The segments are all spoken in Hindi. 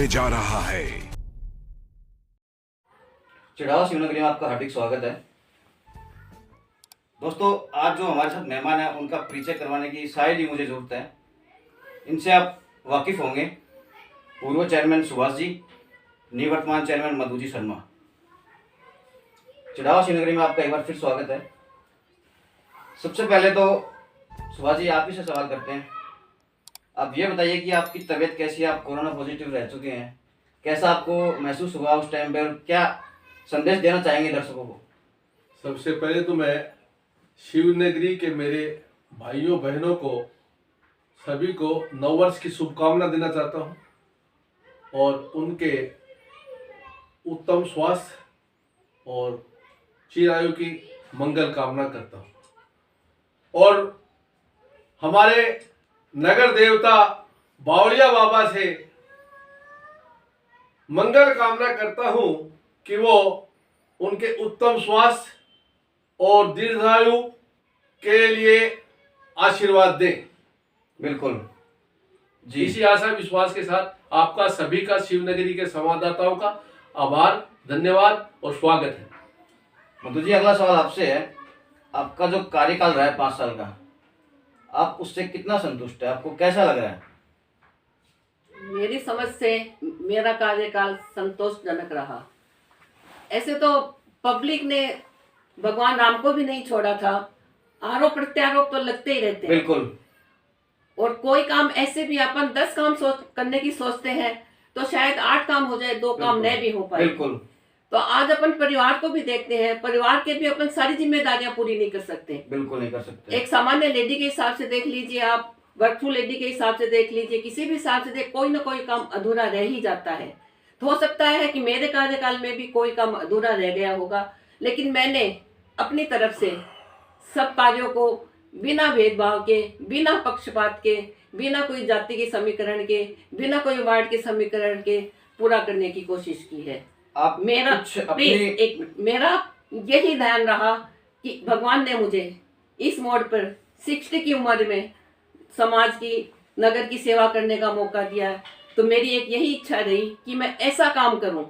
होने जा रहा है। चिड़ावा शिवनगरी में आपका हार्दिक स्वागत है। दोस्तों, आज जो हमारे साथ मेहमान हैं उनका परिचय करवाने की शायद ही मुझे ज़रूरत है। इनसे आप वाकिफ़ होंगे। पूर्व चेयरमैन सुभाष जी, निवर्तमान चेयरमैन मधु जी शर्मा। चिड़ावा शिवनगरी में आपका एक बार फिर स्वागत है। सबसे पहले तो सुभाष जी आप ही से सवाल करते हैं। आप ये बताइए कि आपकी तबीयत कैसी है? आप कोरोना पॉजिटिव रह चुके हैं, कैसा आपको महसूस हुआ उस टाइम पर? क्या संदेश देना चाहेंगे दर्शकों को? सबसे पहले तो मैं शिवनगरी के मेरे भाइयों बहनों को सभी को नववर्ष की शुभकामना देना चाहता हूं और उनके उत्तम स्वास्थ्य और चिरायु की मंगल कामना करता हूं और हमारे नगर देवता बावड़िया बाबा से मंगल कामना करता हूं कि वो उनके उत्तम स्वास्थ्य और दीर्घायु के लिए आशीर्वाद दें। बिल्कुल जी। इसी आशा विश्वास के साथ आपका सभी का शिवनगरी के संवाददाताओं का आभार, धन्यवाद और स्वागत है। मधु जी, अगला सवाल आपसे है। आपका जो कार्यकाल रहा है 5 साल का, आप उससे कितना संतुष्ट है? आपको कैसा लग रहा है? मेरी समझ से मेरा कार्यकाल संतोषजनक रहा। ऐसे तो पब्लिक ने भगवान राम को भी नहीं छोड़ा था, आरोप प्रत्यारोप तो लगते ही रहते हैं। बिल्कुल। और कोई काम ऐसे भी अपन 10 काम करने की सोचते हैं तो शायद 8 काम हो जाए, 2 काम न भी हो पाए। बिल्कुल। तो आज अपन परिवार को भी देखते हैं, परिवार के भी अपन सारी जिम्मेदारियां पूरी नहीं कर सकते। बिल्कुल नहीं कर सकते। एक सामान्य लेडी के हिसाब से देख लीजिए, आप वर्कफुल लेडी के हिसाब से देख लीजिए, किसी भी हिसाब से कोई ना कोई काम अधूरा रह ही जाता है। तो हो सकता है कि मेरे कार्यकाल में भी कोई काम अधूरा रह गया होगा, लेकिन मैंने अपनी तरफ से सब कार्यों को बिना भेदभाव के, बिना पक्षपात के, बिना कोई जाति के समीकरण के, बिना कोई वार्ड के समीकरण के पूरा करने की कोशिश की है। आप मेरा मेरा यही ध्यान रहा कि भगवान ने मुझे इस मोड़ पर 60 की उम्र में समाज की, नगर की सेवा करने का मौका दिया। तो मेरी एक यही इच्छा रही कि मैं ऐसा काम करूं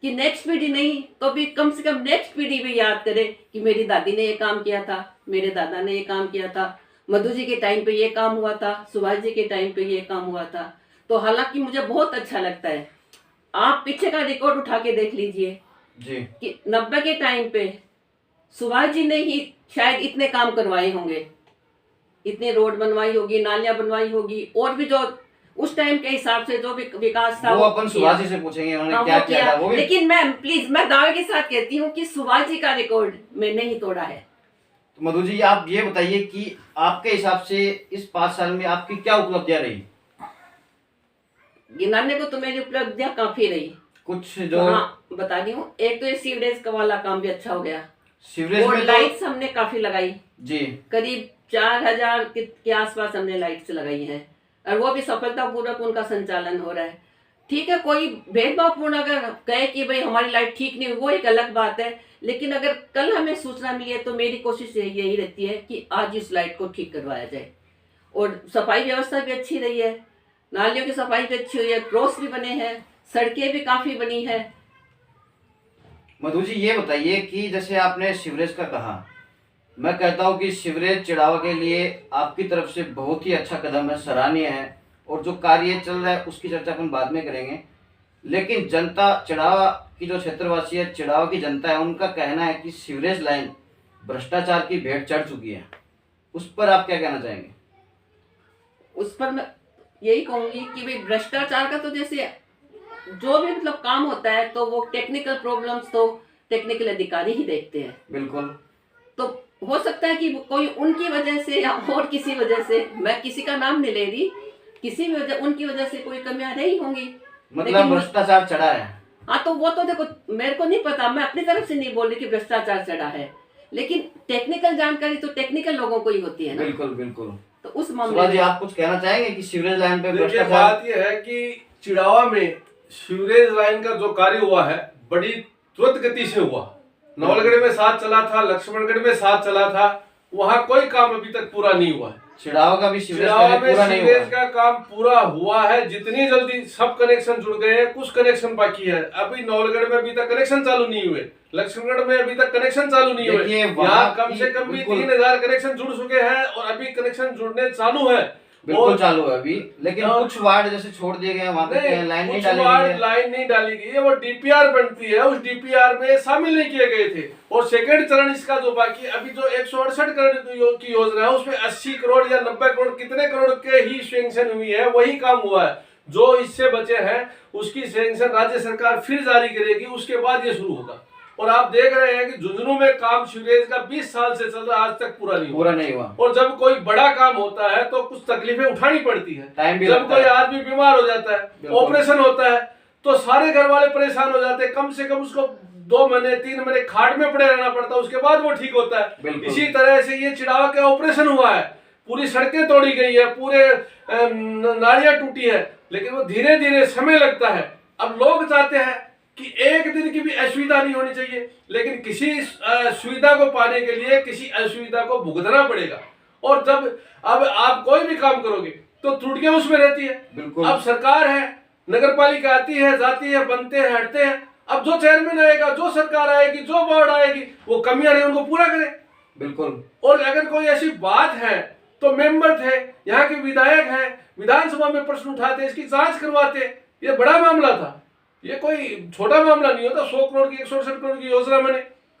कि नेक्स्ट पीढ़ी नहीं तो भी कम से कम नेक्स्ट पीढ़ी भी याद करे कि मेरी दादी ने ये काम किया था, मेरे दादा ने ये काम किया था, मधु जी के टाइम पे ये काम हुआ था, सुभाष जी के टाइम पे ये काम हुआ था। तो हालांकि मुझे बहुत अच्छा लगता है, आप पीछे का रिकॉर्ड उठा के देख लीजिए जी कि 90 के टाइम पे सुभाष जी ने ही शायद इतने काम करवाए होंगे, इतने रोड बनवाई होगी, नालियां बनवाई होगी, और भी जो उस टाइम के हिसाब से जो भी विकास था वो अपन सुभाष जी से पूछेंगे उन्होंने क्या किया था। वो भी लेकिन मैं दावे के साथ कहती हूँ कि सुभाष जी का रिकॉर्ड मैंने ही तोड़ा है। तो मधु जी, आप ये बताइए कि आपके हिसाब से इस 5 साल में आपकी क्या उपलब्धियां रही? गिनाने को तो मेरी उपलब्धियां काफी रही, कुछ जो बता रही हूँ। एक तो ये सीवरेज का वाला काम भी अच्छा हो गया, सीवरेज और में लाइट्स हमने काफी लगाई जी, करीब 4000 के आसपास हमने लाइट्स लगाई हैं, और वो भी सफलतापूर्वक उनका संचालन हो रहा है। ठीक है, कोई भेदभावपूर्ण अगर कहे कि भाई हमारी लाइट ठीक नहीं हुई, वो एक अलग बात है, लेकिन अगर कल हमें सूचना मिली है तो मेरी कोशिश यही रहती है कि आज इस लाइट को ठीक करवाया जाए। और सफाई व्यवस्था भी अच्छी रही है, नालियों की सफाई भी अच्छी हुई है, क्रॉस भी बने हैं, सड़कें भी काफी बनी है। मधु जी ये बताइए कि जैसे आपने सीवरेज का कहा, मैं कहता हूँ कि सीवरेज चिड़ावा के लिए आपकी तरफ से बहुत ही अच्छा कदम है, सराहनीय है, और जो कार्य चल रहा है उसकी चर्चा अपन बाद में करेंगे। लेकिन जनता, चिड़ावा की जो क्षेत्रवासी है, चिड़ावा की जनता है, उनका कहना है कि सीवरेज लाइन भ्रष्टाचार की भेंट चढ़ चुकी है। उस पर आप क्या कहना चाहेंगे? उस पर मैं यही कहूंगी कि भाई भ्रष्टाचार का तो जैसे जो भी मतलब काम होता है तो वो टेक्निकल प्रॉब्लम्स तो टेक्निकल अधिकारी ही देखते हैं। बिल्कुल। तो हो सकता है कि कोई उनकी वजह से या और किसी वजह से, मैं किसी का नाम नहीं ले रही, किसी भी वजह, उनकी वजह से कोई कमियां रही होंगी, मतलब भ्रष्टाचार चढ़ा है। हाँ, तो वो तो देखो मेरे को नहीं पता, मैं अपनी तरफ से नहीं बोल रही कि भ्रष्टाचार चढ़ा है, लेकिन टेक्निकल जानकारी तो टेक्निकल लोगों को ही होती है ना। बिल्कुल बिल्कुल। तो उस मामले में आप कुछ कहना चाहेंगे कि सीवरेज लाइन पे देखिए, बात यह है कि चिड़ावा में सीवरेज लाइन का जो कार्य हुआ है बड़ी त्वरित गति से हुआ। नवलगढ़ में साथ चला था, लक्ष्मणगढ़ में साथ चला था, वहाँ कोई काम अभी तक पूरा नहीं हुआ है। चिड़ावा का भी सीवरेज चिड़ावा का में पूरा नहीं सीवरेज हुआ। का काम पूरा हुआ है, जितनी जल्दी सब कनेक्शन जुड़ गए हैं, कुछ कनेक्शन बाकी है। अभी नवलगढ़ में अभी तक कनेक्शन चालू नहीं हुए, लक्ष्मणगढ़ में अभी तक कनेक्शन चालू नहीं हुए। देखिए, यहाँ वहाँ कम से की कम भी बिल्कुल 3000 कनेक्शन जुड़ चुके हैं और अभी कनेक्शन जुड़ने चालू है। बिल्कुल चालू है अभी, लेकिन और- कुछ वार्ड जैसे छोड़ दिए गए हैं, वहाँ पे लाइन नहीं कुछ डाली वार्ड गई है। लाइन नहीं डाली गई है, वो डीपीआर बनती है, उस डीपीआर में शामिल नहीं किए गए थे। और सेकंड चरण इसका जो बाकी अभी जो 168 करोड़ की योजना है, उसमें 80 करोड़ या 90 करोड़ कितने करोड़ के ही सैंक्शन हुई है, वही काम हुआ है। जो इससे बचे हैं उसकी सैंक्शन राज्य सरकार फिर जारी करेगी, उसके बाद ये शुरू होगा। और आप देख रहे हैं कि झुंझुनू में काम सीवरेज का 20 साल से चल रहा है, आज तक पूरा नहीं हुआ। और जब कोई बड़ा काम होता है तो कुछ तकलीफें उठानी पड़ती है। टाइम भी जब लगता कोई है। आदमी बीमार हो जाता है, ऑपरेशन होता है, तो सारे घर वाले परेशान हो जाते हैं। कम से कम उसको 2 महीने 3 महीने खाट में पड़े रहना पड़ता है, उसके बाद वो ठीक होता है। इसी तरह से ये चिड़ावा का ऑपरेशन हुआ है, पूरी सड़कें तोड़ी गई है, पूरे नालियां टूटी है, लेकिन वो धीरे धीरे समय लगता है। अब लोग चाहते हैं कि एक दिन की भी असुविधा नहीं होनी चाहिए, लेकिन किसी सुविधा को पाने के लिए किसी असुविधा को भुगतना पड़ेगा। और जब अब आप कोई भी काम करोगे तो त्रुटियां उसमें रहती है। अब सरकार है, नगर पालिका आती है, जाती है, बनते हैं, हटते हैं। अब जो चेयरमैन आएगा, जो सरकार आएगी, जो बोर्ड आएगी, वो कमियां रही उनको पूरा करे। बिल्कुल। और अगर कोई ऐसी बात है तो मेंबर थे, यहाँ के विधायक हैं, विधानसभा में प्रश्न उठाते, इसकी जांच करवाते। ये बड़ा मामला था, ये कोई छोटा मामला नहीं होता। 100 करोड़ की 168 करोड़ की योजना बने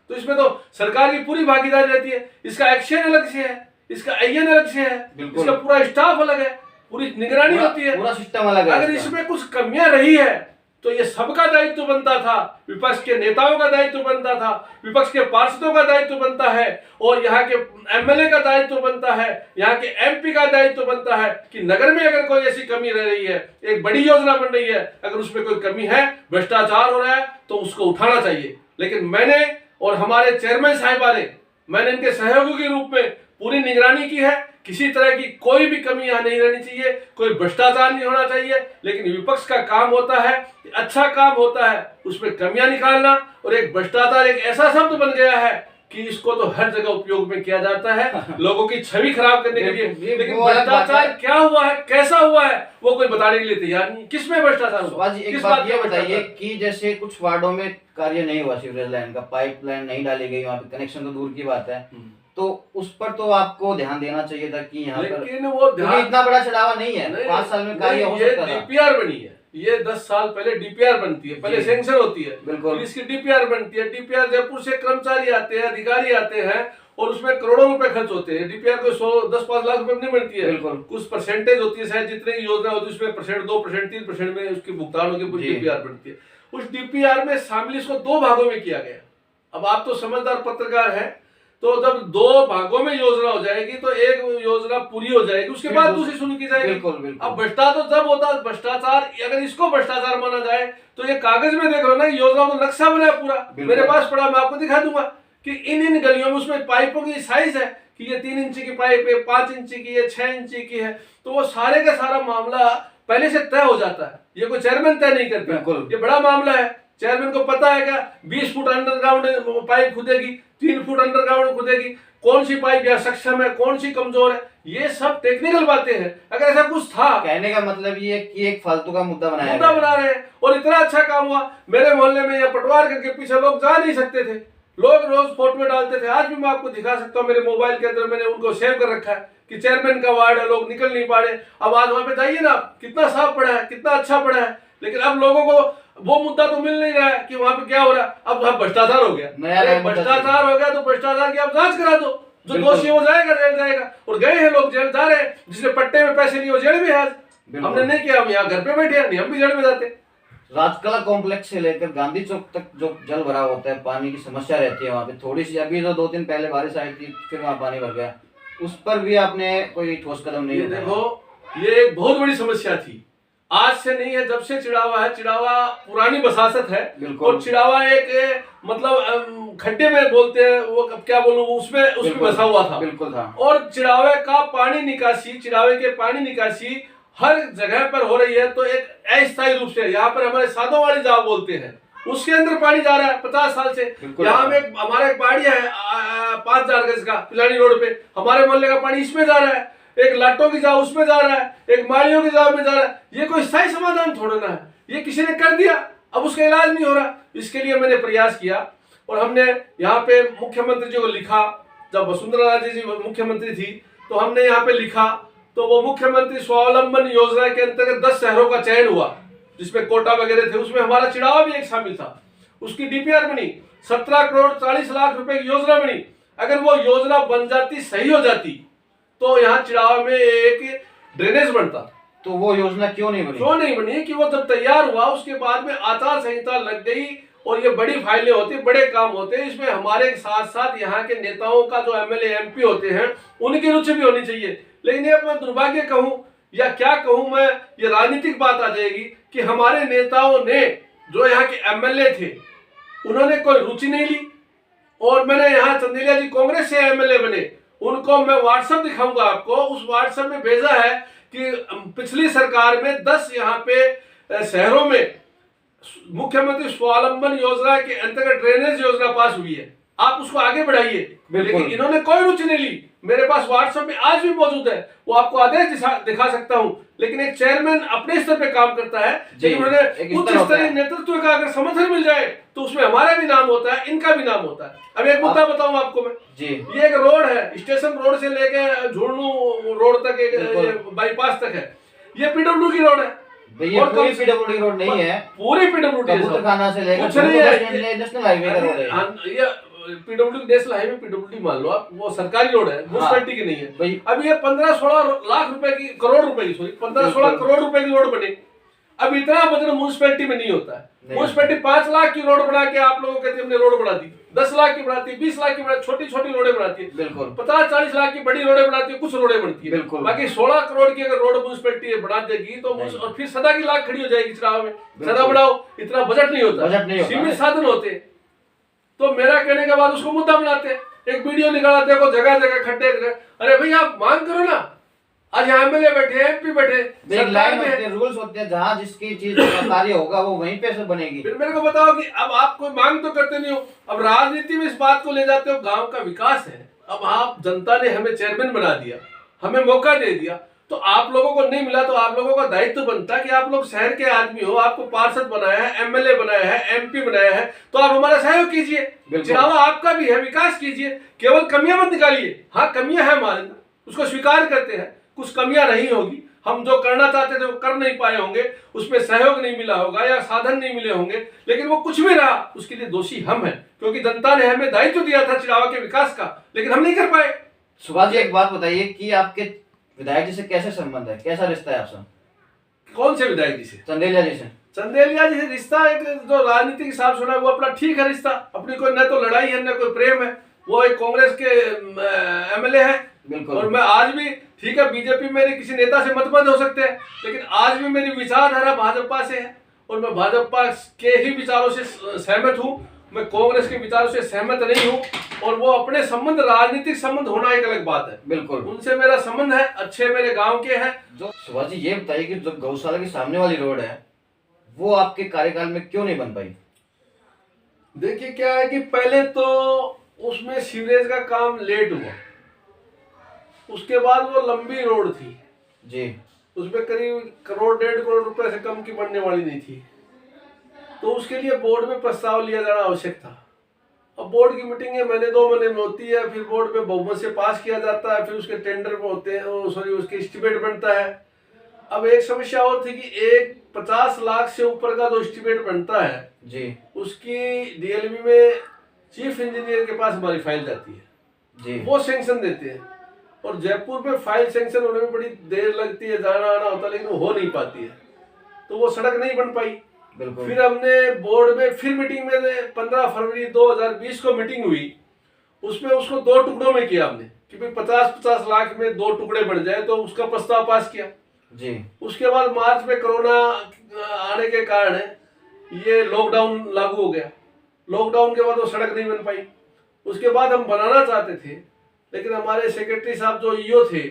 तो इसमें तो सरकार की पूरी भागीदारी रहती है। इसका एक्शन अलग से है, इसका आईएन अलग से है, इसका पूरा स्टाफ अलग है, पूरी निगरानी होती है, पूरा सिस्टम अलग है। अगर इसमें कुछ कमियां रही है तो ये सबका दायित्व बनता था। विपक्ष के नेताओं का दायित्व बनता था, विपक्ष के पार्षदों का दायित्व बनता है, और यहाँ के एमएलए का दायित्व बनता है, यहाँ के एमपी का दायित्व बनता है कि नगर में अगर कोई ऐसी कमी रह रही है, एक बड़ी योजना बन रही है, अगर उसमें कोई कमी है, भ्रष्टाचार हो रहा है, तो उसको उठाना चाहिए। लेकिन मैंने और हमारे चेयरमैन साहिबा ने, मैंने इनके सहयोगी के रूप में पूरी निगरानी की है। किसी तरह की कोई भी कमी यहाँ नहीं रहनी चाहिए, कोई भ्रष्टाचार नहीं होना चाहिए। लेकिन विपक्ष का काम होता है, अच्छा काम होता है, उसमें कमियां निकालना। और एक भ्रष्टाचार एक ऐसा शब्द बन गया है कि इसको तो हर जगह उपयोग में किया जाता है, लोगों की छवि खराब करने के लिए। लेकिन भ्रष्टाचार क्या हुआ है, कैसा हुआ है, वो कोई बताने के लिए तैयार नहीं। किसमें भ्रष्टाचार हुआ? एक बात ये बताइए कि जैसे कुछ वार्डों में कार्य नहीं हुआ, सीवरेज लाइन का पाइपलाइन नहीं डाली गई, वहाँ पे कनेक्शन तो दूर की बात है, तो उस पर तो आपको ध्यान देना चाहिए था कि यहाँ पर, लेकिन वो ध्यान, इतना बड़ा चढ़ावा नहीं है। 5 साल में कार्य हो सकता था। डीपीआर बनी है, ये 10 साल पहले डीपीआर बनती है, पहले सेंक्शन होती है, बिल्कुल, फिर इसकी डीपीआर बनती है। डीपीआर जयपुर से कर्मचारी आते हैं, अधिकारी आते हैं, और उसमें करोड़ों रुपए खर्च होते हैं। डीपीआर को 10-5 लाख रुपए नहीं मिलती है, कुछ परसेंटेज होती है, शायद जितने की योजना होती है उसमें %, 2%, 3% में उसकी भुगतान होकर पूरी डीपीआर बनती है। उस डीपीआर में शामिल इसको 2 भागों में किया गया। अब आप तो समझदार पत्रकार हैं, तो जब 2 भागों में योजना हो जाएगी तो एक योजना पूरी हो जाएगी, उसके बाद दूसरी शुरू की जाएगी। अब भ्रष्टाचार जब होता है, भ्रष्टाचार, अगर इसको भ्रष्टाचार माना जाए तो ये कागज में देख लो ना, योजना को नक्शा बनाया पूरा, मेरे पास पड़ा, मैं आपको दिखा दूंगा कि इन गलियों में उसमें पाइपों की साइज है कि ये 3 इंच की पाइप है, 5 इंच की है, 6 इंच की है। तो वो सारे का सारा मामला पहले से तय हो जाता है, ये कोई चेयरमैन तय नहीं करता। ये बड़ा मामला है, चेयरमैन को पता है क्या 20 फुट अंडरग्राउंड पाइप खुदेगी, 3 फुट अंडरग्राउंड खुदेगी, कौन सी पाइप या सक्षम है, कौन सी कमजोर है, ये सब टेक्निकल बातें हैं। अगर ऐसा कुछ था, कहने का मतलब ये कि एक फालतू का मुद्दा बना रहे हैं। और इतना अच्छा काम हुआ, मेरे मोहल्ले में या पटवार के पीछे लोग जा नहीं सकते थे, लोग रोज फोटो में डालते थे। आज भी मैं आपको दिखा सकता हूँ, मेरे मोबाइल के अंदर मैंने उनको सेव कर रखा है कि चेयरमैन का वार्ड है, लोग निकल नहीं पा रहे। अब आज वहां पे जाइए ना, कितना साफ पड़ा है, कितना अच्छा पड़ा है। लेकिन अब लोगों को वो मुद्दा तो मिल नहीं रहा है कि वहां पे क्या हो रहा है। अब वहां भ्रष्टाचार हो गया, भ्रष्टाचार हो गया, तो भ्रष्टाचार की आप जांच करा दो, जो दोषी हो जाएगा जेल जाएगा। और गए हैं लोग, जेल जा रहे हैं, जिसने पट्टे में पैसे लिए वो जेल में है। आज हमने नहीं किया, हम यहाँ घर पे बैठे हैं, नहीं हम भी जेल में जाते। राजकला कॉम्प्लेक्स से लेकर गांधी चौक तक जो जल भरा होता है, पानी की समस्या रहती है वहाँ पे थोड़ी सी। अभी तो 2 दिन पहले बारिश आई थी, फिर वहाँ पानी भर गया, उस पर भी आपने कोई ठोस कदम नहीं उठाया। देखो, ये एक बहुत बड़ी समस्या थी, आज से नहीं है, जब से चिड़ावा है। चिड़ावा पुरानी बसासत है, और चिड़ावा एक मतलब खड्डे में बोलते हैं, वो क्या बोलूं, उसमें बसा हुआ था। बिल्कुल था। और चिड़ावे का पानी निकासी, चिड़ावे के पानी निकासी हर जगह पर हो रही है, तो एक अस्थायी रूप से यहाँ पर हमारे साधों वाली जाव बोलते हैं, उसके अंदर पानी जा रहा है 50 साल से। यहाँ में हमारा एक बाड़िया है 5000 गज का पिलानी रोड पे, हमारे मोहल्ले का पानी इसमें जा रहा है, एक लाटों की जगह उसमें जा रहा है, एक मालियों की जगह में जा रहा है। ये कोई स्थायी समाधान थोड़ा ना है, ये किसी ने कर दिया, अब उसका इलाज नहीं हो रहा। इसके लिए मैंने प्रयास किया और हमने यहाँ पे मुख्यमंत्री जी को लिखा। जब वसुंधरा राजे जी मुख्यमंत्री थी तो हमने यहाँ पे लिखा, तो वो मुख्यमंत्री स्वावलंबन योजना के अंतर्गत 10 शहरों का चयन हुआ जिसमें कोटा वगैरह थे, उसमें हमारा चिड़ावा भी एक शामिल था। उसकी डीपीआर बनी, 17 करोड़ 40 लाख रुपए की योजना बनी। अगर वो योजना बन जाती, सही हो जाती, तो यहाँ चिड़ावा में एक ड्रेनेज बनता। तो वो योजना क्यों नहीं बनी? क्यों नहीं बनी कि वो जब तैयार हुआ उसके बाद में आचार संहिता लग गई और ये बड़ी फाइलें होती, बड़े काम होते हैं, इसमें हमारे साथ साथ यहाँ के नेताओं का जो एमएलए एमपी होते हैं उनकी रुचि भी होनी चाहिए। लेकिन ये मैं दुर्भाग्य कहूँ या क्या कहूँ मैं, ये राजनीतिक बात आ जाएगी कि हमारे नेताओं ने, जो यहाँ के एमएलए थे, उन्होंने कोई रुचि नहीं ली। और मैंने यहाँ चंदेलिया जी कांग्रेस से एमएलए बने, उनको मैं व्हाट्सएप दिखाऊंगा आपको, उस व्हाट्सएप में भेजा है कि पिछली सरकार में 10 यहाँ पे शहरों में मुख्यमंत्री स्वावलंबन योजना के अंतर्गत ड्रेनेज योजना पास हुई है, आप उसको आगे बढ़ाइए। लेकिन इन्होंने कोई रुचि नहीं ली। मेरे पास व्हाट्सएप में आज भी मौजूद है, वो आपको आदेश दिखा सकता हूं। लेकिन एक चेयरमैन अपने स्तर पे काम करता है, लेकिन उन्होंने उच्च स्तरीय नेतृत्व का अगर समर्थन मिल जाए तो उसमें हमारा भी नाम होता है, इनका भी नाम होता है। अब एक मुद्दा बताऊं आपको मैं जी, ये एक रोड है, स्टेशन रोड से लेके झुरनू रोड तक, एक बाईपास तक है, ये पीडब्ल्यू की रोड है। ये पूरी पीडब्ल्यूडी रोड नहीं है, पूरी पीडब्ल्यूडी कबूतरखाना से लेकर कुछ नहीं है, नेशनल हाईवे का रोड है। ये पीडब्ल्यू नेशनल हाईवे पीडब्ल्यूडी मान लो आप, वो सरकारी रोड है, म्युनिसिपैलिटी की नहीं है। अब ये 15-16 लाख रुपए की, करोड़ रुपए की, सॉरी 15-16 करोड़ रुपए की रोड बने। अब इतना बजट म्युनिसिपैलिटी में नहीं होता है। म्युनिसिपैलिटी 5 लाख की रोड बना के आप लोगों कहते हैं हमने रोड बना दी, 10 लाख की बनाती है, 20 लाख की बनाती, छोटी छोटी रोडें बनाती है। बिल्कुल 50-40 लाख की बड़ी रोडें बनाती है, कुछ रोडें बनती है। बिल्कुल। बाकी 16 करोड़ की अगर रोड म्युनिसिपैलिटी बना देगी तो और फिर सदा की लाख खड़ी हो जाएगी चिड़ाव में। सदा बढ़ाओ, इतना बजट नहीं होता, सीमित साधन होते। तो मेरा कहने के बाद उसको मुद्दा बनाते, एक वीडियो निकाला, देखो जगह जगह खड्डे। अरे भाई आप मांग करो ना, आज यहाँ एमएलए बैठे, एमपी बैठे, सरकार में रूल्स होते हैं, जहाँ जिसकी चीज कार्य होगा वो वहीं पे से बनेगी। फिर मेरे को बताओ कि अब आप कोई मांग तो करते नहीं हो, अब राजनीति में इस बात को ले जाते हो। गांव का विकास है, अब आप, जनता ने हमें चेयरमैन बना दिया, हमें मौका दे दिया, तो आप लोगों को नहीं मिला तो आप लोगों का दायित्व बनता है कि आप लोग शहर के आदमी हो, आपको पार्षद बनाया है, एमएलए बनाया है, एमपी बनाया है, तो आप हमारा सहयोग कीजिए, चिड़ावा आपका भी है, विकास कीजिए, केवल कमियां मत निकालिए। हाँ कमियां हैं हमारे अंदर, उसको स्वीकार करते हैं, कुछ कमियां नहीं होगी, हम जो करना चाहते थे वो कर नहीं पाए होंगे, उसमें सहयोग नहीं मिला होगा या साधन नहीं मिले होंगे, लेकिन वो कुछ भी रहा उसके लिए दोषी हम हैं, क्योंकि जनता ने हमें दायित्व दिया था चिड़ावा के विकास का, लेकिन हम नहीं कर पाए। सुभाष जी एक बात बताइए कि आपके विधायक जी से कैसे संबंध है, कैसा रिश्ता है आपसे? कौन से विधायक जी से? चंदेलिया जी से। चंदेलिया जी से रिश्ता एक जो राजनीतिक हिसाब से वो अपना ठीक है रिश्ता, अपनी कोई न तो लड़ाई है न कोई प्रेम है। वो एक कांग्रेस के एमएलए है, बिल्कुल, और मैं आज भी ठीक है, बीजेपी मेरे किसी नेता से मतभेद हो सकते हैं, लेकिन आज भी मेरी विचारधारा भाजपा से है और मैं भाजपा के ही विचारों से सहमत हूँ, मैं कांग्रेस के विचारों से सहमत नहीं हूँ। और वो अपने संबंध, राजनीतिक संबंध होना एक अलग बात है, बिल्कुल, उनसे मेरा संबंध है, अच्छे मेरे गांव के हैं। जो सुभाष जी ये बताइए कि जो गौशाला के सामने वाली रोड है वो आपके कार्यकाल में क्यों नहीं बन पाई? देखिए क्या है कि पहले तो उसमें सीवरेज का काम लेट हुआ, उसके बाद वो लंबी रोड थी जी, उसमें करीब 1-1.5 करोड़ रुपए से कम की बनने वाली नहीं थी, तो उसके लिए बोर्ड में प्रस्ताव लिया जाना आवश्यक था। अब बोर्ड की मीटिंग है, महीने 2 महीने में होती है, फिर बोर्ड में बहुमत से पास किया जाता है, फिर उसके टेंडर में होते हैं, सॉरी उसके एस्टीमेट बनता है। अब एक समस्या और थी कि एक 50 लाख से ऊपर का जो एस्टीमेट बनता है जी, उसकी डीएलबी में चीफ इंजीनियर के पास हमारी फाइल जाती है जी, वो सैंक्शन देते हैं, और जयपुर में फाइल सैंक्शन होने में बड़ी देर लगती है, जाना आना होता है, लेकिन वो हो नहीं पाती है, तो वो सड़क नहीं बन पाई। बिल्कुल, फिर हमने बोर्ड में फिर मीटिंग में 15 फरवरी 2020 को मीटिंग हुई, उसमें उसको 2 टुकड़ों में किया हमने कि भाई 50-50 लाख में 2 टुकड़े बन जाए, तो उसका प्रस्ताव पास किया जी। उसके बाद मार्च में कोरोना आने के कारण ये लॉकडाउन लागू हो गया, लॉकडाउन के बाद वो सड़क नहीं बन पाई। उसके बाद हम बनाना चाहते थे, लेकिन हमारे सेक्रेटरी साहब जो ईओ थे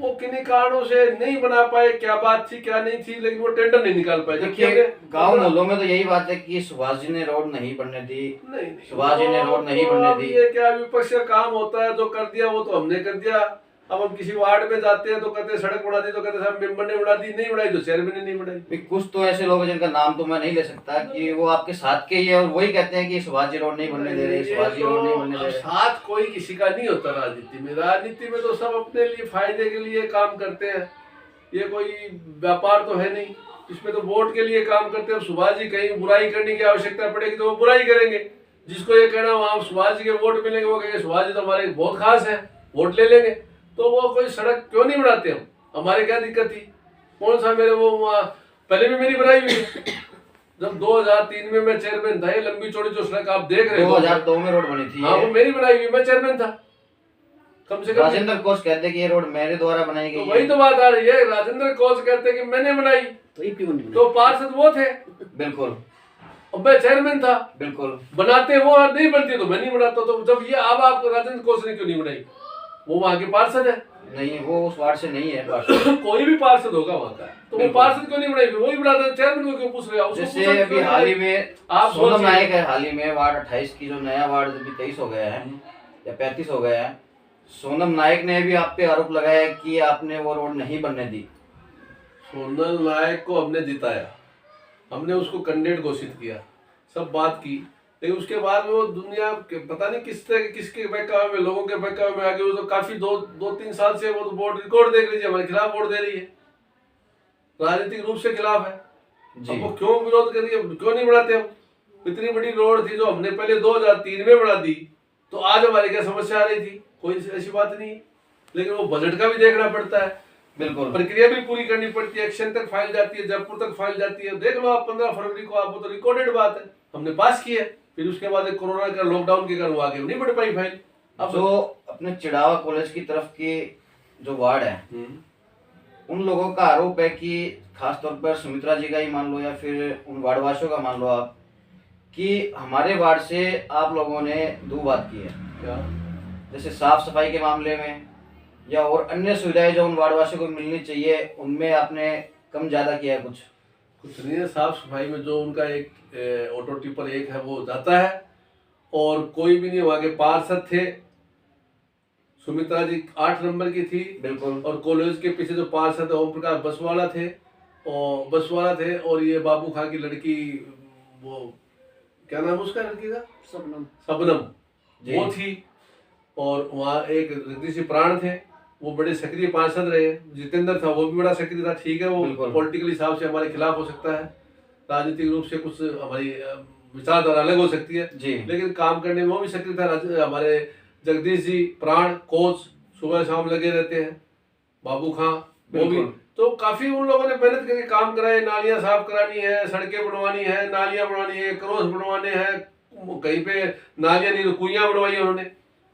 वो किन्हीं कारणों से नहीं बना पाए, क्या बात थी क्या नहीं थी, लेकिन वो टेंडर नहीं निकाल पाए। देखिए गांव मोहल्लों में तो यही बात है कि सुभाष जी ने रोड नहीं बनने दी, नहीं सुभाष जी ने रोड नहीं बनने दी। ये क्या विपक्ष का काम होता है, जो कर दिया वो तो हमने कर दिया। अब हम किसी वार्ड में जाते हैं तो कहते हैं सड़क बना दी, तो कहते हैं साहब मेंबर ने बना दी, नहीं बनाई तो चेयरमैन ने नहीं बनाई। कुछ तो ऐसे लोग हैं जिनका नाम तो मैं नहीं ले सकता कि वो आपके साथ के ही है और वही कहते हैं कि सुभाष जी रोड नहीं बनने दे रहे, सुभाष जी रोड नहीं बनने दे रहे। साथ कोई किसी का नहीं होता राजनीति में। राजनीति में तो सब अपने लिए फायदे के लिए काम करते हैं, ये कोई व्यापार तो है नहीं। इसमें तो वोट के लिए काम करते हैं। सुभाष जी कहीं बुराई करने की आवश्यकता पड़ेगी तो वो बुराई करेंगे। जिसको ये कहना वहाँ सुभाष जी के वोट मिलेंगे, वो कहेंगे सुभाष जी तो हमारे बहुत खास है, वोट ले लेंगे। तो वो कोई सड़क क्यों नहीं बनाते हम, हमारे क्या दिक्कत थी? कौन सा मेरे वो पहले भी मेरी बनाई हुई है। जब 2003 में मैं चेयरमैन था, ये लंबी चौड़ी जो सड़क आप देख रहे हो 2002 में रोड बनी थी। हाँ, वो मेरी बनाई हुई, मैं चेयरमैन था। कम से कम राजेंद्र कोच कहते हैं कि ये रोड मेरे द्वारा बनाई गई तो वही तो बात आ रही है। राजेंद्र कोच कहते हैं कि मैंने बनाई, तो ये क्यों नहीं तो पार्षद वो थे, बिल्कुल, और मैं चेयरमैन था। बिल्कुल बनाते वो और नहीं बनती तो मैं नहीं बनाता। तो जब ये अब आप राजेंद्र कोच ने क्यों नहीं बनाई? वो वहाँ के पार्षद है। नहीं, वो उस वार्ड से नहीं है पार्षद। कोई भी पार्षद होगा वहाँ का, तो वो पार्षद क्यों नहीं बनाई? फिर वही बनाते, चेयरमैन को क्यों पूछ रहे हो? जैसे अभी हाल ही में आप सोनम नायक है, हाल ही में वार्ड 28 की जो नया वार्ड अभी 23 हो गया है या 35 हो गया है, सोनम नायक ने भी आप पे आरोप लगाया कि आपने वो रोड नहीं बनने दी। सोनल नायक को हमने जिताया, हमने उसको कैंडिडेट घोषित किया, सब बात की, लेकिन उसके बाद वो दुनिया के पता नहीं किस तरह किसके बहकावे में, लोगों के बहकावे में आगे वो तो काफी 2-3 साल से वो तो बोर्ड रिकॉर्ड देख लीजिए, हमारे खिलाफ वोट दे रही है, राजनीतिक रूप से खिलाफ है। अब वो क्यों विरोध कर रही है, क्यों नहीं बनाते हम? इतनी बड़ी रोड थी जो हमने पहले 2003 में बना दी, तो आज हमारी क्या समस्या आ रही थी? कोई ऐसी बात नहीं है। लेकिन वो बजट का भी देखना पड़ता है, बिल्कुल, प्रक्रिया भी पूरी करनी पड़ती है। एक्शन तक फाइल जाती है, जयपुर तक फाइल जाती है। देख लो आप 15 फरवरी को, आप वो तो रिकॉर्डेड बात है, हमने पास की है। फिर उसके बाद कोरोना का लॉकडाउन के कारण वो आगे नहीं बढ़ पाई फाइल। अब जो अपने चिड़ावा कॉलेज की तरफ की जो वार्ड है, उन लोगों का आरोप है कि खासतौर पर सुमित्रा जी का ही मान लो या फिर उन वार्डवासियों का मान लो आप, कि हमारे वार्ड से आप लोगों ने दो बात की है, क्या? जैसे साफ सफाई के मामले में या और अन्य सुविधाएं जो उन वार्डवासियों को मिलनी चाहिए, उनमें आपने कम ज्यादा किया है? कुछ नहीं है। साफ सफाई में जो उनका एक ऑटो टिपर एक है वो जाता है, और कोई भी नहीं। वहाँ के पार्षद थे, सुमित्रा जी 8 नंबर की थी, बिल्कुल, और कॉलेज के पीछे जो पार्षद है ओम प्रकाश बसवाला थे, और ये बाबू खां की लड़की, वो क्या नाम उसका लड़की का? सबनम वो थी। और वहाँ एक ऋषि प्राण थे, वो बड़े सक्रिय पार्षद रहे। जितेंद्र था, वो भी बड़ा सक्रिय था। ठीक है, वो पॉलिटिकल हिसाब से हमारे खिलाफ हो सकता है, राजनीतिक रूप से कुछ हमारी विचारधारा अलग हो सकती है जी, लेकिन काम करने में वो भी सक्रिय था। हमारे जगदीश जी प्राण कोच सुबह शाम लगे रहते हैं, बाबू खां वो भी। तो काफी उन लोगों ने मेहनत करके काम कराए। नालियां साफ करानी है, सड़कें बनवानी है, नालियां बनवानी है, क्रॉस बनवाने हैं, कहीं पे नालियां नहीं तो कुइयां बनवाई उन्होंने।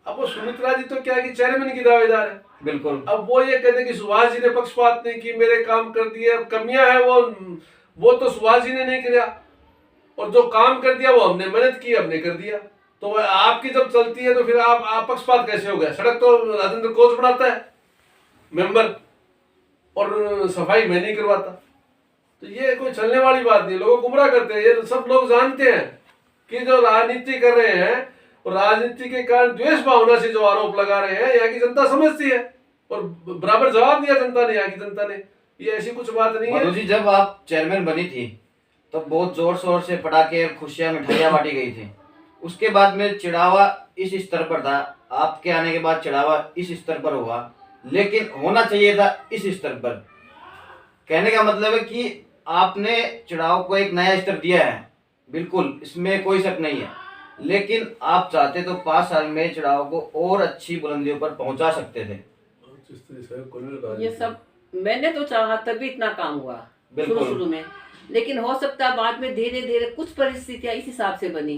अब वो सुमित्रा जी तो क्या है कि चेयरमैन की दावेदार है, बिल्कुल। अब वो ये कहते हैं कि सुभाष जी ने पक्षपात नहीं की, मेरे काम कर दिए। कमियां है वो तो सुभाष जी ने नहीं किया, और जो काम कर दिया वो हमने मेहनत की, हमने कर दिया। तो आपकी जब चलती है तो फिर आप पक्षपात कैसे हो गया? सड़क तो राजेंद्र कोच बनाता है मेंबर, और सफाई मैं नहीं करवाता। तो ये कोई चलने वाली बात नहीं, लोगों को गुमराह करते हैं। ये सब लोग जानते हैं कि जो राजनीति कर रहे हैं, और राजनीति के कारण द्वेष भावना से जो आरोप लगा रहे हैं, यहाँ की जनता समझती है, और बराबर जवाब दिया जनता ने, यहाँ की जनता ने। ये ऐसी कुछ बात नहीं है। जी, जब आप चेयरमैन बनी थी तो बहुत जोर शोर से पटाखे, खुशियां, मिठाइयां बांटी गई थी। उसके बाद में चिड़ावा इस स्तर पर था, आपके आने के बाद चिड़ावा इस स्तर पर हुआ, लेकिन होना चाहिए था इस स्तर पर। कहने का मतलब है कि आपने चिड़ाव को एक नया स्तर दिया है, बिल्कुल, इसमें कोई शक नहीं है। लेकिन आप चाहते तो 5 साल में चिड़ाव को और अच्छी बुलंदियों पर पहुंचा सकते थे। ये सब मैंने तो चाहा तभी इतना काम हुआ शुरू में, लेकिन हो सकता है बाद में धीरे धीरे कुछ परिस्थितियां इस हिसाब से बनी,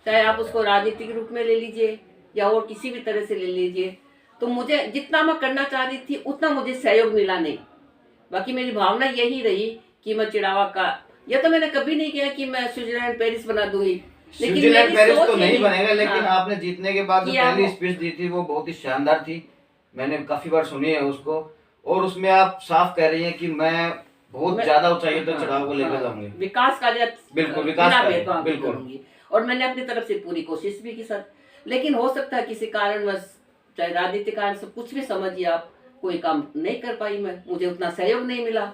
चाहे आप उसको राजनीतिक रूप में ले लीजिए या और किसी भी तरह से ले लीजिए। तो मुझे जितना मैं करना चाह रही थी उतना मुझे सहयोग मिला नहीं। बाकी मेरी भावना यही रही कि मैं चिड़ावा का, यह तो मैंने कभी नहीं किया कि मैं स्विट्जरलैंड पेरिस बना दूंगी, स्विट्जरलैंड पेरिस तो नहीं बनेगा, लेकिन आपने जीतने के बाद जो पहली स्पीच दी थी वो बहुत ही शानदार थी। मैंने काफी बार सुनी है उसको, और उसमें आप साफ कह रही हैं कि मैं बहुत मैं- ज्यादा ऊंचाइयों तक हाँ, चढ़ाव को लेकर हाँ, जाऊंगी। विकास कार्य बिल्कुल, विकास बिना कार्य, भेदभाव के बिल्कुल। करूंगी। और मैंने अपनी तरफ से पूरी कोशिश भी की सर, लेकिन हो सकता है किसी कारणवश, चाहे राजनीतिक कारण से, कुछ भी समझिए आप, कोई काम नहीं कर पाई मैं, मुझे उतना सहयोग नहीं मिला।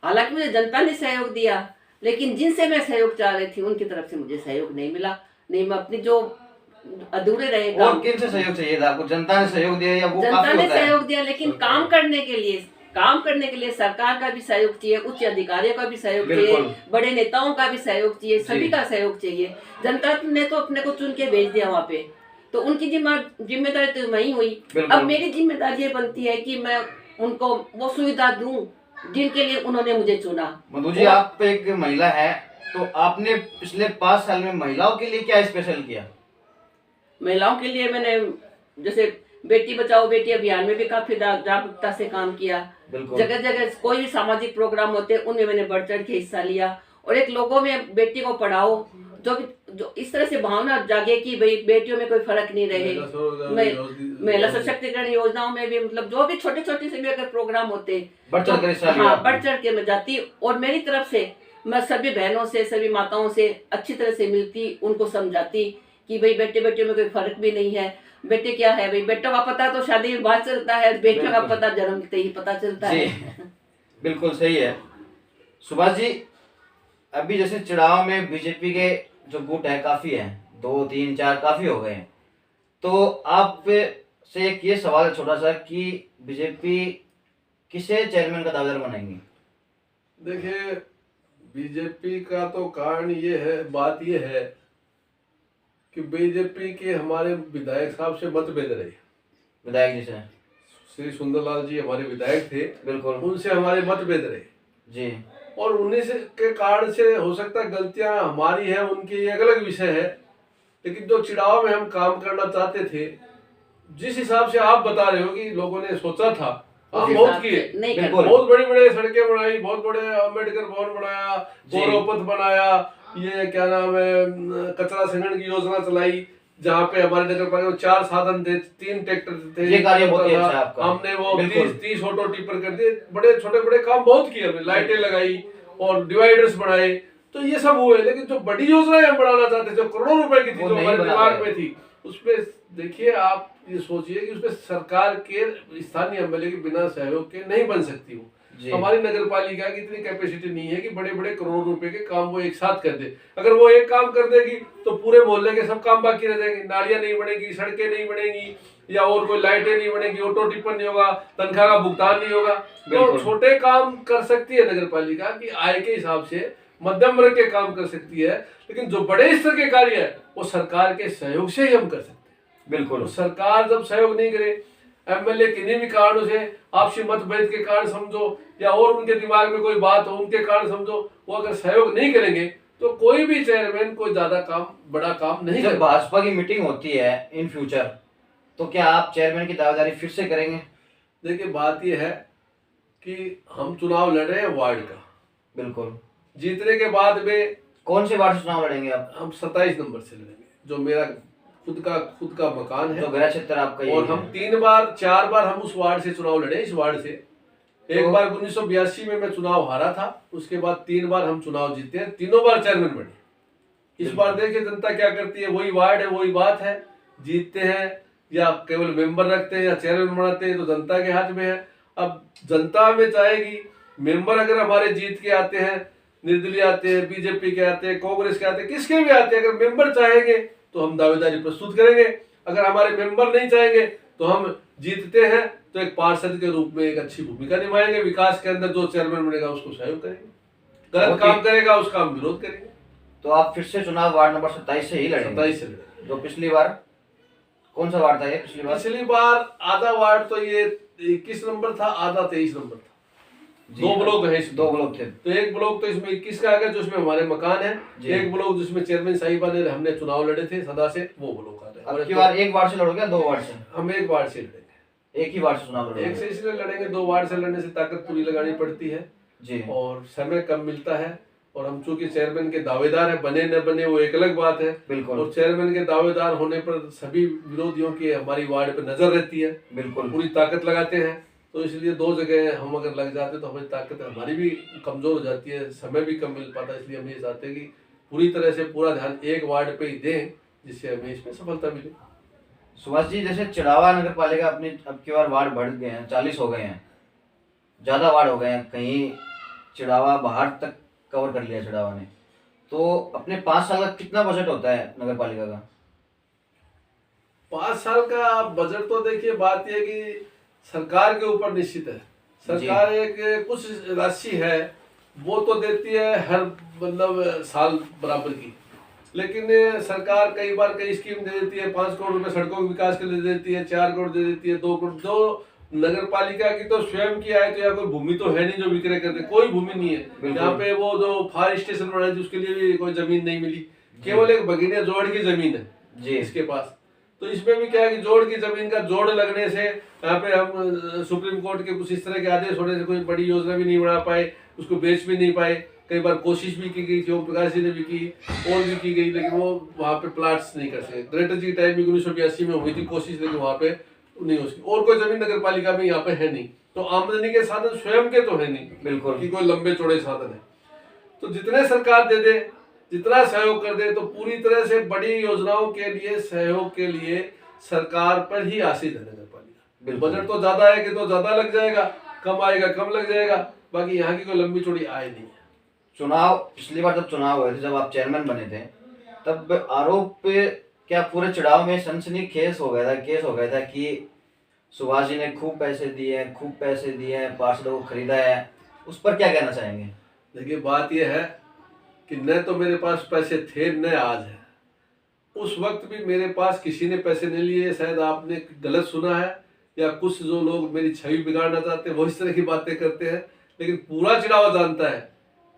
हालांकि मुझे जनता ने सहयोग दिया, लेकिन जिनसे मैं सहयोग चाह रही थी उनकी तरफ से मुझे सहयोग नहीं मिला। नहीं, मैं अपनी जो अधूरे रहे और काम, किन से सहयोग चाहिए था आपको? जनता ने सहयोग दिया या वो जनता काफी ने होता है? सहयोग दिया, लेकिन काम करने के लिए सरकार का भी सहयोग चाहिए, उच्च अधिकारियों का भी सहयोग चाहिए, बिल्कुल। बड़े नेताओं का भी सहयोग चाहिए, जी। सभी का सहयोग चाहिए। जनता ने तो अपने को चुन के भेज दिया वहां पे, तो उनकी जिम्मेदारी तो वही हुई। बिल्कुल। अब मेरी जिम्मेदारी ये बनती है कि मैं उनको वो सुविधा दूं जिनके लिए उन्होंने मुझे चुना। मधु जी, आप एक महिला है, तो आपने पिछले 5 साल में महिलाओं के लिए क्या स्पेशल किया? महिलाओं के लिए मैंने जैसे बेटी बचाओ बेटी अभियान में भी काफी जागरूकता से काम किया। बिल्कुल। जगह जगह कोई भी सामाजिक प्रोग्राम होते हैं उनमें मैंने बढ़ चढ़ के हिस्सा लिया, और एक लोगों में बेटी को पढ़ाओ, जो इस तरह से भावना जागे कि भाई बेटियों में कोई फर्क नहीं रहे। महिला सशक्तिकरण योजनाओं में भी, मतलब जो भी छोटे छोटे से भी अगर प्रोग्राम होते, बढ़ चढ़ कर हिस्सा लिया हाँ, आपने। बढ़ चढ़ के मैं जाती, और मेरी तरफ से मैं सभी बहनों से, सभी माताओं से अच्छी तरह से मिलती, उनको समझाती कि भाई बेटे बेटियों में कोई फर्क भी नहीं है। बेटे क्या है भाई, बेटा का पता तो शादी के बाद चलता है, बेटे का बिल्कुल। पता जन्मते ही पता चलता जी, है। बिल्कुल सही है। सुभाष जी, अभी जैसे चिड़ाव में बीजेपी के जो गुट है काफी है, 2 3 4 काफी हो गए हैं, तो आप से एक ये सवाल है छोटा सा कि बीजेपी किसे चेयरमैन का दावेदार बनाएंगी? देखिए, बीजेपी का तो कारण ये है, बात ये है कि बीजेपी के हमारे विधायक साहब से मतभेद रहे। विधायक जी से? श्री सुंदरलाल जी हमारे विधायक थे, बिल्कुल। उनसे हमारे मतभेद रहे जी। और उन्हीं से के कारण से हो सकता है गलतियां हमारी है, उनकी एक अलग विषय है। लेकिन जो चिड़ाव में हम काम करना चाहते थे, जिस हिसाब से आप बता रहे हो कि लोगों ने सोचा था, हम बहुत किए, नहीं कर बिल्कुल। बहुत बड़े बड़े सड़कें बनाई, बहुत बड़े अम्बेडकर भवन बनाया, जी। गौरव बनाया, ये क्या नाम है, कचरा संग्रहण की योजना चलाई, जहाँ पे हमारे नगर पालिका में 4 साधन थे, 3 ट्रैक्टर थे। ये कार्य बहुत ही अच्छा है आपका। हमने वो बिल्कुल। 30 ऑटो टिपर कर दिए, बड़े छोटे बड़े काम बहुत किए हमने, लाइटें लगाई और डिवाइडर्स बनाए, तो ये सब हुए। लेकिन जो बड़ी योजनाएं हम बढ़ाना चाहते थे, जो करोड़ों रुपए की थी, वो जो नहीं हमारे बना दिमाग पाए। में थी, उसपे देखिए आप ये सोचिए कि उसपे सरकार के स्थानीय एमएलए के बिना सहयोग के नहीं बन सकती वो। जी। हमारी नगर पालिका की इतनी कैपेसिटी नहीं है कि बड़े बड़े करोड़ों रुपए के काम वो एक साथ कर दे। अगर वो एक काम कर देगी तो पूरे मोहल्ले के सब काम बाकी रह जाएंगे, नालियां नहीं बनेगी, सड़कें नहीं बनेगी, या और कोई लाइटें नहीं बनेगी, ऑटो टिप्पण नहीं होगा, तनख्वाह का भुगतान नहीं होगा। तो बिल्कुल। छोटे काम कर सकती है नगर पालिका की आय के हिसाब से, मध्यम वर्ग के काम कर सकती है, लेकिन जो बड़े स्तर के कार्य है वो सरकार के सहयोग से ही हम कर सकते हैं। बिल्कुल। तो सरकार जब सहयोग नहीं करे, एमएलए किन्हीं भी कारणों से, आपसी मतभेद के कारण समझो, या और उनके दिमाग में कोई बात हो उनके कारण समझो, वो अगर सहयोग नहीं करेंगे तो कोई भी चेयरमैन कोई ज्यादा काम, बड़ा काम नहीं जब कर। भाजपा की मीटिंग होती है इन फ्यूचर, तो क्या आप चेयरमैन की दावेदारी फिर से करेंगे? देखिए, बात यह है कि हम चुनाव लड़ रहे हैं वार्ड का, बिल्कुल। जीतने के बाद में कौन से वार्ड से चुनाव लड़ेंगे आप? हम 27 नंबर से लड़ेंगे, जो मेरा खुद का मकान है, जो गृह क्षेत्र आपका ये और है। हम 4 बार हम उस वार्ड से चुनाव लड़े। इस वार्ड से एक तो- बार 1982 में मैं चुनाव हारा था, उसके बाद 3 बार हम चुनाव जीते हैं, तीनों बार चेयरमैन बने। इस बार देखिए जनता क्या करती है, वही वार्ड है, वही बात है, जीतते हैं या केवल मेंबर रखते हैं या चेयरमैन बनाते हैं, तो जनता के हाथ में है। अब जनता में चाहेगी, मेंबर अगर हमारे जीत के आते हैं, निर्दलीय आते हैं, बीजेपी के आते हैं, कांग्रेस के आते हैं, किसके भी आते हैं, अगर मेंबर चाहेंगे तो हम दावेदारी प्रस्तुत करेंगे। अगर हमारे मेंबर नहीं चाहेंगे तो हम जीतते हैं तो एक पार्षद के रूप में एक अच्छी भूमिका निभाएंगे। विकास के अंदर जो चेयरमैन बनेगा उसको सहयोग करेंगे, गलत काम करेगा उसका हम विरोध करेंगे। तो आप फिर से चुनाव वार्ड नंबर 27 से ही लड़ेंगे? 27 से लड़ेंगे। जो पिछली बार कौन सा वार्ड था ये पिछली बार आधा वार्ड तो ये 21 नंबर था, आधा 23 नंबर था। जी। 2 ब्लॉक है इसमें। 2 ब्लॉक थे। तो एक ब्लॉक तो इसमें 21 का आ गया, जो इसमें हमारे मकान है। जी। एक ब्लॉक जिसमें चेयरमैन साहिबा ने हमने चुनाव लड़े थे सदा से, वो ब्लॉक आ अब रहा की है। बार एक वार्ड से लड़ोगे या 2 वार्ड से? हम एक वार्ड से लड़ेंगे। एक ही वार्ड से चुनाव एक लड़ोगे? से इसलिए लड़ेंगे, 2 वार्ड से लड़ने से ताकत पूरी लगानी पड़ती है जी। और समय कम मिलता है, और हम चूंकि चेयरमैन के दावेदार है, बने न बने वो एक अलग बात है। बिल्कुल। और चेयरमैन के दावेदार होने पर सभी विरोधियों की हमारी वार्ड पर नजर रहती है, बिल्कुल। पूरी ताकत लगाते हैं। तो इसलिए दो जगह हम अगर लग जाते तो हमारी ताकत हमारी भी कमज़ोर हो जाती है, समय भी कम मिल पाता है। इसलिए हम ये चाहते हैं कि पूरी तरह से पूरा ध्यान एक वार्ड पे ही दें, जिससे हमें इसमें सफलता मिले। सुभाष जी, जैसे चिड़ावा नगर पालिका अपनी अब की बार वार्ड बढ़ गए हैं, 40 हो गए हैं, ज़्यादा वार्ड हो गए हैं, कहीं चिड़ावा बाहर तक कवर कर लिया चिड़ावा ने। तो अपने 5 साल का कितना बजट होता है नगर पालिका का? 5 साल का बजट तो देखिए, बात यह है कि सरकार के ऊपर निश्चित है। सरकार एक कुछ राशि है वो तो देती है हर मतलब साल बराबर की, लेकिन सरकार कई बार कई स्कीम दे देती है। 5 करोड़ रुपए सड़कों के विकास के लिए दे देती है, 4 करोड़ दे देती है, 2 करोड़। जो नगर पालिका की तो स्वयं की आय तो या कोई भूमि तो है नहीं जो विक्रय करते, कोई भूमि नहीं है यहाँ पे। वो जो फायर स्टेशन बनाई थी उसके लिए भी कोई जमीन नहीं मिली, केवल एक बगीने जोड़ की जमीन है जी इसके पास। तो इसमें भी क्या है कि जोड़ की जमीन का जोड़ लगने से यहाँ पे हम सुप्रीम कोर्ट के कुछ इस तरह के आदेश होने से कोई बड़ी योजना भी नहीं बना पाए, उसको बेच भी नहीं पाए। कई बार कोशिश भी की गई थी, ओम प्रकाश जी ने भी की और भी की गई, लेकिन वो वहाँ पे प्लाट्स नहीं कर सके। ग्रेटर जी टाइम में 1982 में हुई थी कोशिश, लेकिन वहाँ पे नहीं हो सकी। और कोई जमीन नगर पालिका में यहाँ पे है नहीं, तो आमदनी के साधन स्वयं के तो है नहीं बिल्कुल कि कोई लंबे चौड़े साधन है। तो जितने सरकार दे दे, जितना सहयोग कर दे, तो पूरी तरह से बड़ी योजनाओं के लिए सहयोग के लिए सरकार पर ही आश्रित है नगर पालिका। बजट तो ज्यादा आएगा तो ज्यादा लग जाएगा, कम आएगा कम लग जाएगा, बाकी यहाँ की कोई लंबी चौड़ी आय नहीं है। चुनाव, पिछली बार जब चुनाव हुए थे, जब आप चेयरमैन बने थे, तब आरोप पे क्या पूरे चुनाव में सनसनी केस हो गया था कि सुभाष जी ने खूब पैसे दिए हैं, पार्षदों को खरीदा है। उस पर क्या कहना चाहेंगे? देखिए, बात यह है कि न तो मेरे पास पैसे थे न आज है। उस वक्त भी मेरे पास किसी ने पैसे नहीं लिए। शायद आपने गलत सुना है, या कुछ जो लोग मेरी छवि बिगाड़ना चाहते हैं वो इस तरह की बातें करते हैं। लेकिन पूरा चिड़ावा जानता है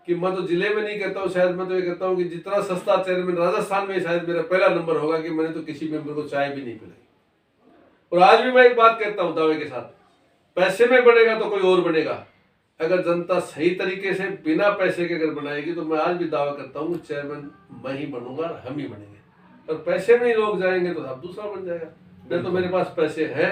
कि मैं तो जिले में नहीं कहता हूँ, शायद मैं तो ये कहता हूँ कि जितना सस्ता चेयरमैन राजस्थान में शायद मेरा पहला नंबर होगा कि मैंने तो किसी मेंबर को चाय भी नहीं पिलाई। और आज भी मैं एक बात कहता हूँ दावे के साथ, पैसे में बनेगा तो कोई और बनेगा। अगर जनता सही तरीके से बिना पैसे के अगर बनाएगी तो मैं आज भी दावा करता हूँ चेयरमैन मैं ही बनूंगा और हम ही बनेंगे। और पैसे में ही लोग जाएंगे तो अब दूसरा बन जाएगा। न तो मेरे पास पैसे हैं,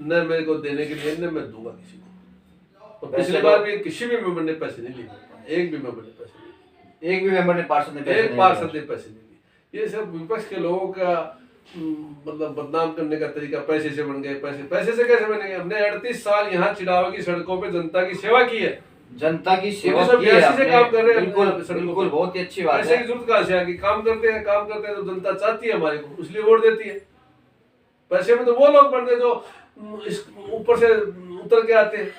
न मेरे को देने के लिए, न मैं दूंगा किसी को। तो पिछली बार भी किसी भी मेंबर ने पैसे नहीं लिए, एक भी मेंबर ने पैसे नहीं लिए, एक भी मेंबर ने पार्षद ने एक पार्षद ने पैसे नहीं लिए। ये सब विपक्ष के लोगों का मतलब बदनाम करने का तरीका। पैसे से बन गए, पैसे से कैसे बनेंगे? हमने 38 साल यहाँ चिड़ावा की सड़कों पे जनता की सेवा की है, जनता की सेवा की है से काम कर रहे हैं। बिल्कुल बहुत ही अच्छी बात पैसे है। की जरूरत कहाँ से आ गई? काम करते हैं तो जनता चाहती है हमारे को, इसलिए वोट देती है। पैसे में तो वो लोग बनते हैं जो इस ऊपर से उतर के आते हैं,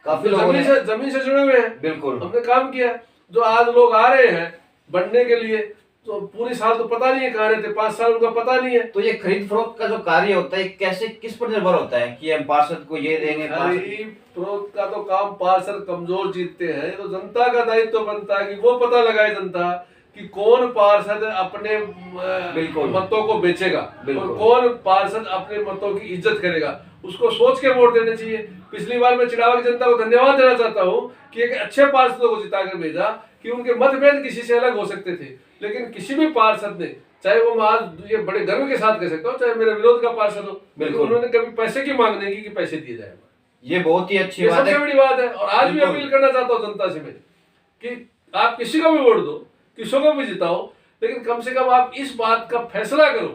काफी जमीन से जुड़े हुए हैं। बिल्कुल हमने काम किया। जो आज लोग आ रहे हैं बनने के लिए, तो पूरी साल तो पता नहीं है कहाँ रहते, 5 साल उनका पता नहीं है। तो ये खरीद फरोख्त का जो कार्य होता है कैसे, किस पर निर्भर होता है कि हम पार्षद को ये देंगे? खरीद फरोख्त का तो काम पार्षद कमजोर जीतते हैं, तो जनता का दायित्व बनता है कि वो पता लगाए जनता कि कौन पार्षद अपने मतों को बेचेगा और कौन पार्षद अपने मतों की इज्जत करेगा। उसको सोच के वोट देने चाहिए। पिछली बार मैं चिड़ावा की जनता को धन्यवाद देना चाहता हूँ कि एक अच्छे पार्षदों को जिताकर भेजा, कि उनके मतभेद किसी से अलग हो सकते थे, लेकिन किसी भी पार्षद ने, चाहे वो मैं आज ये बड़े गर्व के साथ कह सकता हूँ, चाहे मेरे विरोध का पार्षद हो, बिल्कुल उन्होंने कभी पैसे की मांग नहीं की कि पैसे दिए जाए। ये बहुत ही अच्छी बात है, सबसे बड़ी बात है। और आज भी अपील करना चाहता हूँ जनता से मैं कि आप किसी को भी वोट दो, किसी को भी जिताओ, लेकिन कम से कम आप इस बात का फैसला करो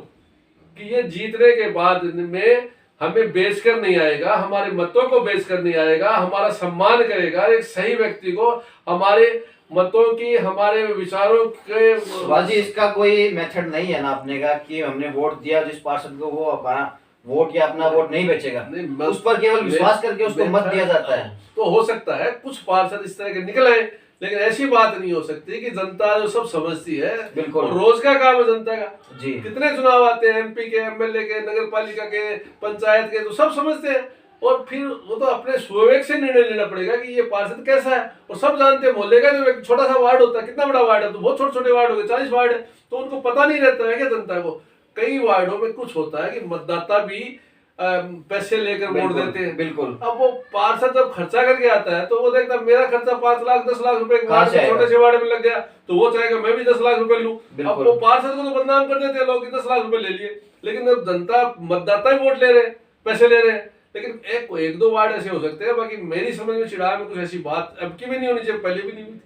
कि ये जीतने के बाद में हमें बेचकर नहीं आएगा, हमारे मतों को बेचकर नहीं आएगा, हमारा सम्मान करेगा। एक सही व्यक्ति को हमारे मतों की, हमारे विचारों के सुभाष जी, इसका कोई मेथड नहीं है नापने का कि हमने वोट दिया जिस पार्षद को, वो अपना वोट या अपना वोट नहीं बेचेगा, नहीं, उस पर केवल विश्वास करके उसको मत दिया जाता है। तो हो सकता है कुछ पार्षद इस तरह के निकले, लेकिन ऐसी बात नहीं हो सकती कि जनता जो सब समझती है। बिल्कुल रोज का काम है जनता का जी। कितने चुनाव आते हैं, एमपी के, एमएलए के, नगर पालिका के, पंचायत के, तो सब समझते हैं। और फिर वो तो अपने स्वविवेक से निर्णय लेना पड़ेगा कि ये पार्षद कैसा है। और सब जानते हैं, मोहल्ले का जो एक छोटा सा वार्ड होता है, कितना बड़ा वार्ड है, तो बहुत छोटे छोटे वार्ड हो गए, 40 वार्ड है, तो उनको पता नहीं रहता है कि जनता को कई वार्डों में कुछ होता है कि मतदाता भी पैसे लेकर वोट देते हैं। बिल्कुल। अब वो पार्षद जब खर्चा करके आता है तो वो देखता है मेरा खर्चा 5 लाख 10 लाख रुपए छोटे से वार्ड में लग गया, तो वो चाहेगा मैं भी 10 लाख रुपए लूं। अब वो पार्षद को तो बदनाम कर देते हैं लोग कि 10 लाख रुपए ले लिए, लेकिन अब जनता, मतदाता ही वोट ले रहे हैं, पैसे ले रहे हैं। लेकिन एक दो वार्ड ऐसे हो सकते हैं, बाकी मेरी समझ में चिड़ावा में कुछ ऐसी बात अब की भी नहीं होनी चाहिए, पहले भी नहीं हुई थी,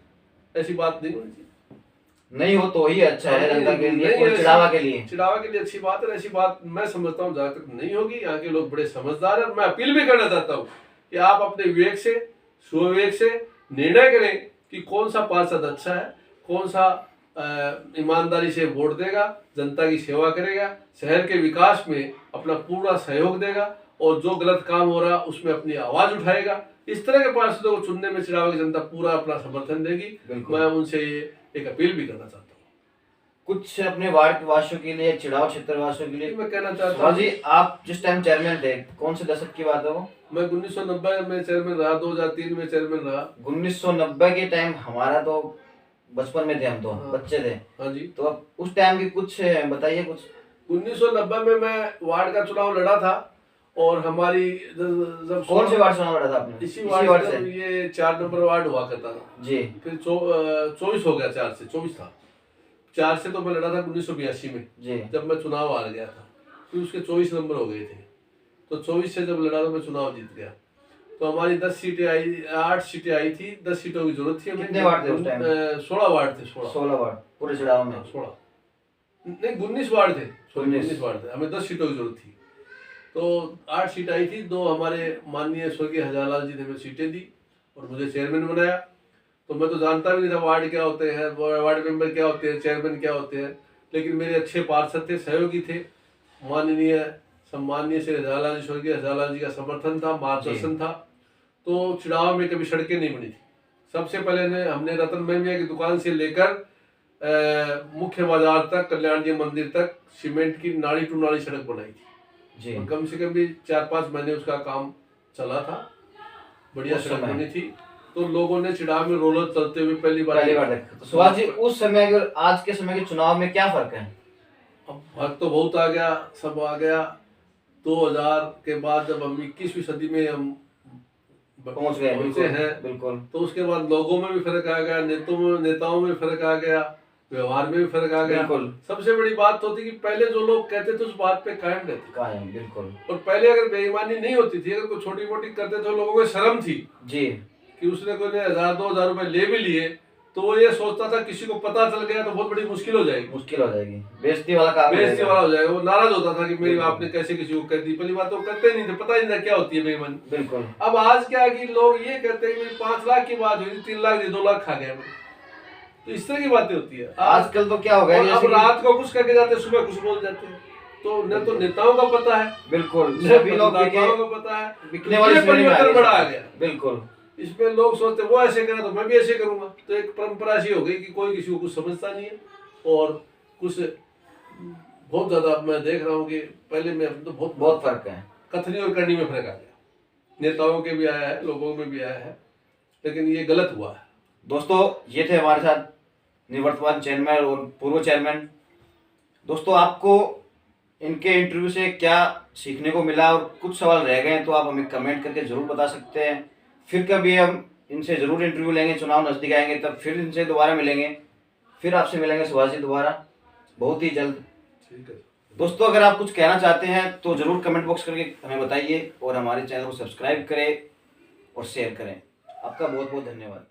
ऐसी बात नहीं होनी चाहिए। नहीं हो तो ही अच्छा है जनता के लिए नहीं, और चिड़ावा के लिए। चिड़ावा के लिए अच्छी बात है, ऐसी बात मैं समझता हूँ जहाँ तक नहीं होगी। यहाँ के लोग बड़े समझदार हैं। मैं अपील भी करना चाहता हूँ कि आप अपने विवेक से, सुविवेक से निर्णय करें कि कौन सा पार्षद अच्छा है, कौन सा ईमानदारी से वोट देगा, जनता की सेवा करेगा, शहर के विकास में अपना पूरा सहयोग देगा, और जो गलत काम हो रहा उसमें अपनी आवाज उठाएगा। इस तरह के पार्षदों को चुनने में चिड़ावा की जनता पूरा अपना समर्थन देगी। मैं उनसे एक अपील भी करना चाहता हूँ। कुछ अपने वार्ड वासियों के लिए, चिड़ावा क्षेत्र वासियों के लिए मैं कहना चाहता हूँ जी, आप जिस टाइम चेयरमैन थे, कौन से दशक की बात है वो? मैं 1990 में चेयरमैन रहा, 2003 में चेयरमैन रहा। 1990 के टाइम हमारा तो बचपन में थे, हम तो बच्चे थे। हाँ जी। तो अब उस टाइम की कुछ बताइए कुछ। 1990 में मैं वार्ड का चुनाव लड़ा था, और हमारी जब कौन से वार्ड चुनाव लड़ा था आपने? इसी वार्ड से। ये 4 नंबर वार्ड हुआ करता था जी। फिर 24 हो गया, 4 से 24 था। 4 से तो मैं लड़ा था 1982 में जी, जब मैं चुनाव हार गया था, फिर उसके 24 नंबर हो गए थे। तो 24 से जब लड़ा तो मैं चुनाव जीत गया। तो हमारी 10 सीटें आई, 8 सीटें आई थी, 10 सीटों की जरूरत थी हमें। कितने वार्ड थे उस टाइम? 16 वार्ड थे। 16 वार्ड पूरे चिड़ावा में? 16 नहीं, 19 वार्ड थे। 19 वार्ड थे, हमें 10 सीटों की जरूरत थी। तो 8 सीट आई थी, 2 हमारे माननीय स्वर्गीय हजारलाल जी ने हमें सीटें दी और मुझे चेयरमैन बनाया। तो मैं तो जानता भी नहीं था वार्ड क्या होते हैं, वार्ड मेंबर क्या होते हैं, चेयरमैन क्या होते हैं। लेकिन मेरे अच्छे पार्षद थे, सहयोगी थे, माननीय सम्माननीय श्री हजारलाल जी, स्वर्गीय हजारलाल जी का समर्थन था, मार्गदर्शन था। तो चिड़ावा में कभी सड़कें नहीं बनी थी। सबसे पहले हमने रतन मैमिया की दुकान से लेकर मुख्य बाजार तक, कल्याण जी मंदिर तक सीमेंट की नाली टू नाली सड़क बनाई थी जी। कम से कम भी 4-5 महीने उसका काम चला था, बढ़िया सड़क बनी थी। तो लोगों ने चिड़ावा में रोलर चलते हुए पहली बार देखा। तो सुभाष जी, उस समय और आज के समय के चुनाव में क्या फर्क है? अब फर्क तो बहुत आ गया, सब आ गया। 2000 के बाद जब हम 21वीं सदी में हम पहुंचे हैं, बिल्कुल, तो उसके बाद लोगों में भी फर्क आ गया, नेताओं में फर्क आ गया, व्यवहार में भी फर्क आ गया। सबसे बड़ी बात होती कि पहले जो लोग कहते थे उस बात पे कायम रहते, बिल्कुल। और पहले अगर बेईमानी नहीं होती थी, अगर कोई छोटी मोटी करते थे, लोगों को शर्म थी जी कि उसने कोई 1000-2000 रुपए ले भी लिए, तो वो ये सोचता था किसी को पता चल गया तो बहुत बड़ी मुश्किल हो जाएगी, बेइज्जती वाला काम, बेइज्जती वाला हो जाएगा। वो नाराज होता था कि मेरी आपने कैसे किसी को कर दी। पहली बात तो करते नहीं थे, पता ही नहीं था क्या होती है बेईमानी, बिल्कुल। अब आज क्या है कि लोग ये कहते हैं कि 5 लाख की बात हुई, 3 लाख 2 लाख खा गया। तो इस तरह की बातें होती है आजकल। तो क्या हो गया, अब रात को कुछ करके जाते हैं, सुबह कुछ बोल जाते हैं। तो न तो नेताओं का पता है, बिल्कुल, सभी लोग को पता है, बिकने वाले परिवर्तन बड़ा आ गया, बिल्कुल। इसमें लोग सोचते वो ऐसे करा तो मैं भी ऐसे करूंगा। तो एक परंपरा ऐसी हो गई कि कोई किसी को कुछ समझता नहीं है। और कुछ बहुत ज्यादा मैं देख रहा हूँ कि पहले में तो बहुत फर्क है, कथनी और करनी में फर्क आ गया। नेताओं के भी आया है, लोगों में भी आया है, लेकिन ये गलत हुआ है। दोस्तों, ये थे हमारे साथ निवर्तमान चेयरमैन और पूर्व चेयरमैन। दोस्तों, आपको इनके इंटरव्यू से क्या सीखने को मिला और कुछ सवाल रह गए तो आप हमें कमेंट करके जरूर बता सकते हैं। फिर कभी हम इनसे जरूर इंटरव्यू लेंगे, चुनाव नजदीक आएंगे तब फिर इनसे दोबारा मिलेंगे, फिर आपसे मिलेंगे सुभाष जी दोबारा बहुत ही जल्द। ठीक है दोस्तों, अगर आप कुछ कहना चाहते हैं तो जरूर कमेंट बॉक्स करके हमें बताइए और हमारे चैनल को सब्सक्राइब करें और शेयर करें। आपका बहुत बहुत धन्यवाद।